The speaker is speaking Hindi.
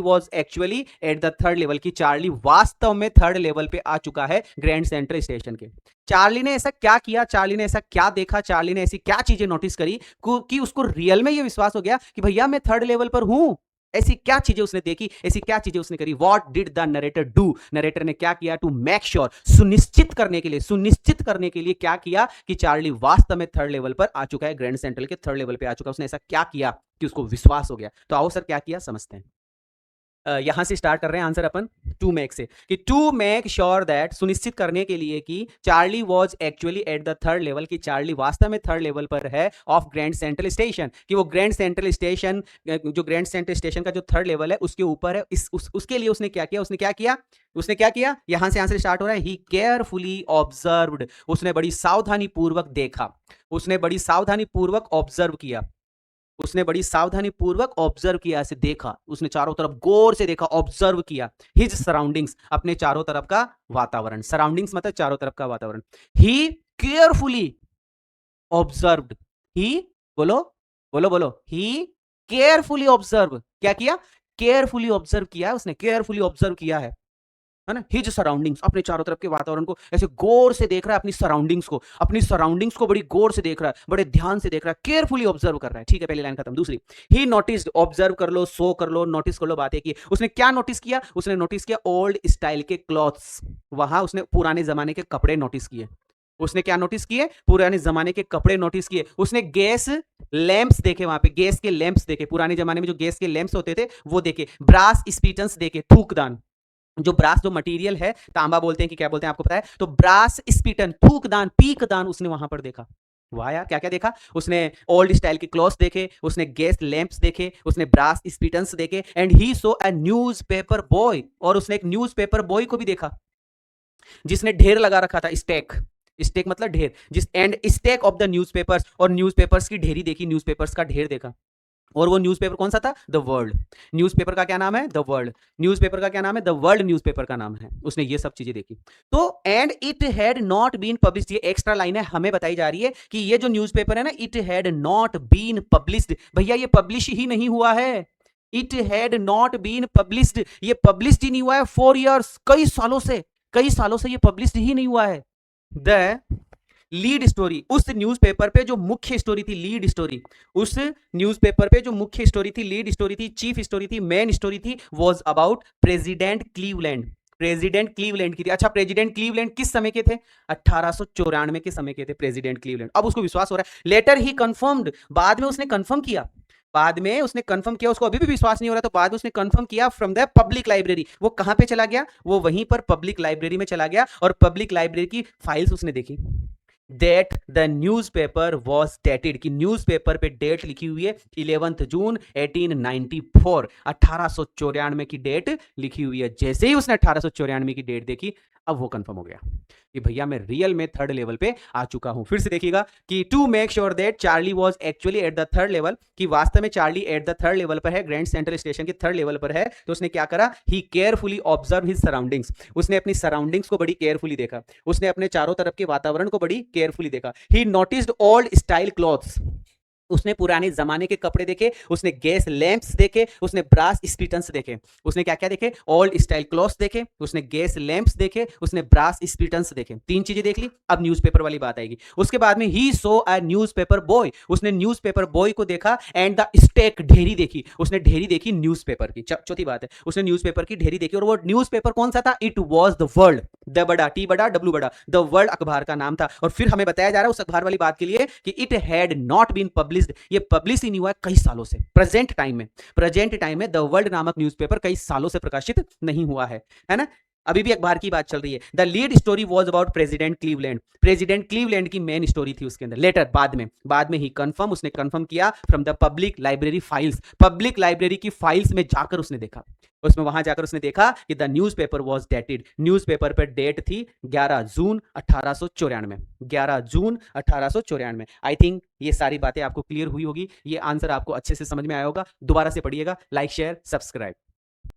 Was actually at the third level, की चार्ली वास्तव में थर्ड लेवल पे आ चुका है ग्रैंड सेंट्रल स्टेशन के। चार्ली ने ऐसा क्या किया, चार्ली ने ऐसा क्या देखा, चार्ली ने ऐसी क्या चीजें नोटिस करी कि उसको रियल में ये विश्वास हो गया कि भैया मैं थर्ड लेवल पर हूं। ऐसी क्या चीजें उसने देखी, ऐसी क्या चीजें उसने करी। What did the narrator do, narrator ने क्या किया टू मेक श्योर, सुनिश्चित करने के लिए क्या किया कि चार्ली वास्तव में थर्ड लेवल पर आ चुका है, ग्रैंड सेंट्रल के थर्ड लेवल पे आ चुका है। उसने ऐसा क्या किया कि उसको विश्वास हो गया। तो आओ सर क्या किया समझते हैं। यहां से स्टार्ट कर रहे हैं आंसर अपन टू मेक से, कि टू मेक श्योर दैट, सुनिश्चित करने के लिए कि Charlie was actually at the third level, कि चार्ली वास्तव में थर्ड लेवल पर है ऑफ ग्रैंड सेंट्रल स्टेशन, कि वो ग्रैंड सेंट्रल स्टेशन, जो ग्रैंड सेंट्रल स्टेशन का जो थर्ड लेवल है उसके ऊपर है। उसके लिए उसने क्या किया, यहां से आंसर स्टार्ट हो रहा है। ही केयरफुली ऑब्जर्व्ड, उसने बड़ी सावधानी पूर्वक देखा, उसने बड़ी सावधानी पूर्वक ऑब्जर्व किया, उसने बड़ी सावधानी पूर्वक ऑब्जर्व किया, ऐसे देखा, उसने चारों तरफ गौर से देखा, ऑब्जर्व किया। हिज सराउंडिंग्स, अपने चारों तरफ का वातावरण, सराउंडिंग्स मतलब चारों तरफ का वातावरण। ही केयरफुली ऑब्जर्व्ड, ही बोलो बोलो बोलो, ही केयरफुली ऑब्जर्व, क्या किया, केयरफुली ऑब्जर्व किया है उसने, केयरफुली ऑब्जर्व किया है ना। हिज सराउंडिंग्स, अपने चारों तरफ के वातावरण को ऐसे गौर से देख रहा है, अपनी सराउंडिंग्स को बड़ी गौर से देख रहा है, बड़े ध्यान से देख रहा है, केयरफुली ऑब्जर्व कर रहा है। ठीक है, पहली लाइन खत्म। दूसरी, ही नोटिस्ड, ऑब्जर्व कर लो, सो कर लो, नोटिस कर लो, बातें की। उसने क्या नोटिस किया, उसने नोटिस किया ओल्ड स्टाइल के क्लॉथ्स, वहां उसने पुराने जमाने के कपड़े नोटिस किए। उसने क्या नोटिस किए, पुराने जमाने के कपड़े नोटिस किए। उसने गैस लैंप्स देखे, वहां पे गैस के लैंप्स देखे, पुराने जमाने में जो गैस के लैंप्स होते थे वो देखे। ब्रास स्पीटन्स देखे, थूकदान, जो ब्रास जो मटेरियल है, तांबा बोलते हैं कि क्या बोलते हैं आपको पता है, तो ब्रास स्पीटन, थूकदान, पीकदान उसने वहां पर देखा। वाह यार, क्या क्या देखा उसने, ओल्ड स्टाइल के क्लॉथ्स देखे, उसने गैस लैंप्स देखे, उसने ब्रास स्पीटन्स देखे। And he so a newspaper boy, और उसने एक न्यूज़पेपर बॉय को भी देखा जिसने ढेर लगा रखा था, स्टैक, स्टैक मतलब ढेर, जिस and stack of the newspapers, और न्यूज़पेपर्स की ढेरी देखी, न्यूज़पेपर्स का ढेर देखा। और वो न्यूज़पेपर कौन सा था, द वर्ल्ड। न्यूज़पेपर का क्या नाम है, द वर्ल्ड। न्यूज़पेपर का क्या नाम है, द वर्ल्ड न्यूज़पेपर का नाम है। उसने ये सब चीजें देखी। तो and it had not been published, ये एक्स्ट्रा लाइन है, हमें बताई जा रही है कि ये जो न्यूज़पेपर है ना, it had not been published, भैया ये पब्लिश ही नहीं हुआ है। It had not been published, ये पब्लिश्ड ही नहीं हुआ है 4 years, कई सालों से ये पब्लिश्ड ही नहीं हुआ है। द लीड स्टोरी, उस न्यूज़पेपर पे जो मुख्य स्टोरी थी, लीड स्टोरी, उस न्यूज़पेपर पे जो मुख्य स्टोरी थी, लीड स्टोरी थी, चीफ स्टोरी थी, मेन स्टोरी थी, was about president Cleveland, president Cleveland की थी। अच्छा, प्रेसिडेंट क्लीवलैंड किस समय के थे, 1894 के समय के थे प्रेसिडेंट क्लीवलैंड। अब उसको विश्वास हो रहा है। लेटर ही कंफर्म्ड, बाद में उसने कंफर्म किया, बाद में उसने कंफर्म किया, उसको अभी भी विश्वास नहीं हो रहा, तो बाद में उसने कंफर्म किया फ्रॉम द पब्लिक लाइब्रेरी। वो कहां पे चला गया, वो वहीं पर पब्लिक लाइब्रेरी में चला गया, और पब्लिक लाइब्रेरी की फाइल्स उसने देखी। That the newspaper was dated, कि न्यूज़पेपर पे डेट लिखी हुई है 11 जून 1894, 1894 की डेट लिखी हुई है। जैसे ही उसने 1894 की डेट देखी, अब वो कंफर्म हो गया कि भैया मैं रियल में थर्ड लेवल पे आ चुका हूं। फिर से देखिएगा कि to make sure that Charlie was actually at the third level, कि वास्तव में Charlie at the third level पर है, ग्रैंड सेंट्रल स्टेशन के थर्ड लेवल पर है। तो उसने क्या करा, he carefully observe his surroundings, उसने अपनी सराउंडिंग्स को बड़ी केयरफुली देखा, उसने अपने चारों तरफ के वातावरण को बड़ी केयरफुली देखा। ही नोटिस्ड ओल्ड स्टाइल क्लॉथ्स, उसने पुराने जमाने के कपड़े देखे, उसने गैस लैंप्स देखे, उसने ब्रास स्पीटन्स देखे। उसने क्या क्या देखे, ओल्ड स्टाइल क्लॉथ्स देखे, उसने गैस लैंप्स देखे, उसने ब्रास स्पीटन्स देखे। 3 चीजें देख ली। अब न्यूज़पेपर वाली बात आएगी। उसके बाद में ही सो अ न्यूज़पेपर बॉय, उसने न्यूज़पेपर बॉय को देखा। एंड द स्टैक, ढेरी देखी, उसने ढेरी देखी न्यूज़पेपर की। चौथी बात है, उसने न्यूज़पेपर की ढेरी देखी, और वो न्यूज़पेपर कौन सा था, it was the world, the बड़ा, टी बड़ा डब्ल्यू बड़ा, द वर्ल्ड अखबार का नाम था। और फिर हमें बताया जा रहा है उस अखबार वाली बात के लिए कि it had not been published, ये पब्लिश ही नहीं हुआ है कई सालों से। प्रेजेंट टाइम में द वर्ल्ड नामक न्यूज़पेपर कई सालों से प्रकाशित नहीं हुआ है ना। अभी भी अखबार की बात चल रही है। The lead story was about president Cleveland, president Cleveland की मेन स्टोरी थी उसके अंदर। लेटर, बाद में ही कंफर्म, उसने कंफर्म किया from the public library files, public library की फाइल्स में जाकर उसने देखा, उसमें वहां जाकर उसने देखा कि the newspaper was dated, newspaper पर डेट थी 11 जून 1894, 11 जून 1894। आई थिंक ये सारी बातें आपको क्लियर हुई होगी, ये आंसर आपको अच्छे से समझ में आया होगा। दोबारा से पढ़िएगा, लाइक शेयर सब्सक्राइब।